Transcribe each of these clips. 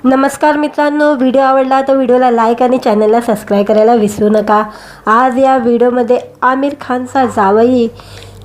नमस्कार मित्रांनो, व्हिडिओ आवडला तर व्हिडिओला लाईक आणि चॅनलला सबस्क्राईब करायला विसरू नका। आज या व्हिडिओमध्ये आमिर खानचा जावई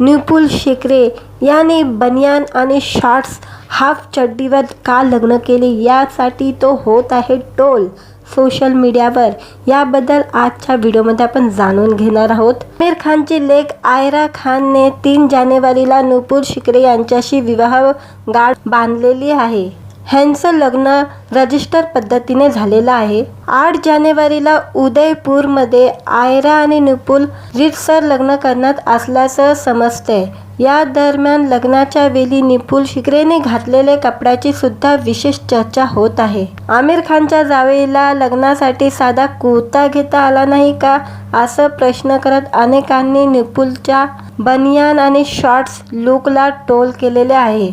निपुल शेखरे याने बनियान आणि शॉर्ट्स हाफ चड्डीवर का लग्न केले यासाठी तो होत आहे ट्रोल सोशल मीडियावर। याबद्दल आजच्या व्हिडिओमध्ये आपण जाणून घेणार आहोत। आमिर खानची लेक आयरा खानने 3 जानेवारीला निपुल शेखरे यांच्याशी विवाह गाठ बांधलेली आहे। ह्यांचं लग्न रजिस्टर पद्धतीने झालेलं आहे। 8 जानेवारीला उदयपूरमध्ये आयरा आणि निपुल रीतसर लग्न करण्यात असल्याचं समजतंय। या दरम्यान लग्नाच्या वेळी निपुल शेखरेने घातलेल्या कपड्याची सुद्धा विशेष चर्चा होत आहे। आमिर खानच्या जावईला लग्नासाठी साधा कुर्ता घेता आला नाही का असं प्रश्न करत अनेकांनी निपुलच्या बनियान आणि शॉर्ट्स लुकला ट्रोल केलेले आहे।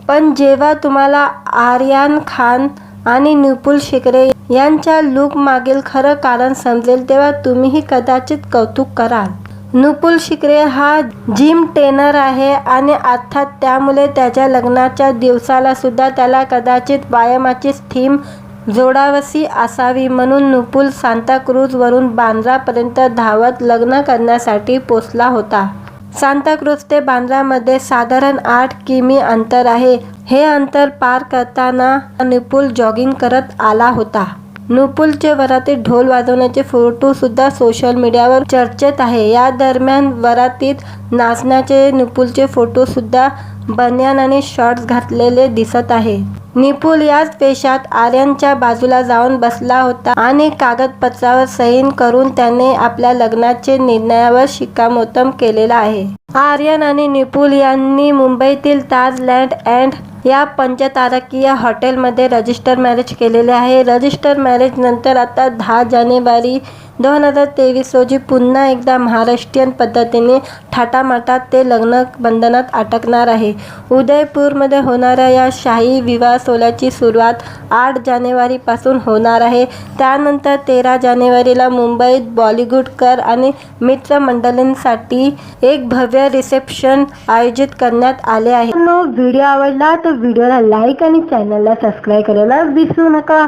पण जेव्हा तुम्हाला आर्यन खान आणि निपुल शेखरे यांच्या लुक मागील खरं कारण समजेल तेव्हा तुम्हीही कदाचित कौतुक कराल। निपुल शेखरे हा जिम ट्रेनर आहे आणि अर्थात त्यामुळे त्याच्या लग्नाच्या दिवसाला सुद्धा त्याला कदाचित व्यायामाची थीम जोडावीशी असावी, म्हणून निपुल सांताक्रूझवरून बांद्रापर्यंत धावत लग्न करण्यासाठी पोहोचला होता। सांताक्रूझ ते बांद्रामध्ये साधारण 8 किमी अंतर आहे। हे अंतर पार करताना निपुल जॉगिंग करत आला होता। निपुलचे वरातीत ढोल वाजवण्याचे फोटो सुद्धा सोशल मीडियावर चर्चेत आहे। या दरम्यान वरातीत नाचण्याचे निपुलचे फोटो सुद्धा बनियान आणि शॉर्ट्स घातलेले दिसत आहे। निपुल याच वेशात आर्यनच्या बाजूला जाऊन बसला होता आणि कागदपत्रावर सही करून त्याने आपल्या लग्नाचे निर्णयावर शिक्कामोर्तब केलेला आहे। आर्यन आणि निपुल यांनी मुंबईतील ताज लँड अँड या पंचतारकीय हॉटेलमध्ये रजिस्टर मॅरेज केलेले आहे। रजिस्टर मॅरेज नंतर आता 10 जानेवारी 2023 रोजी पुन्हा एकदा महाराष्ट्रीयन पद्धतीने थाटामाटात ते लग्न बंधनात अटकणार आहे। उदयपूरमध्ये होणाऱ्या या शाही विवाह सोहळ्याची सुरुवात 8 जानेवारीपासून होणार आहे। त्यानंतर 13 जानेवारीला मुंबईत बॉलिवूडकर आणि मित्रमंडळींसाठी एक भव्य रिसेप्शन आयोजित करण्यात आले आहे। व्हिडिओ आवडला तर व्हिडिओला लाईक आणि चॅनलला सबस्क्राईब करायला विसरू नका।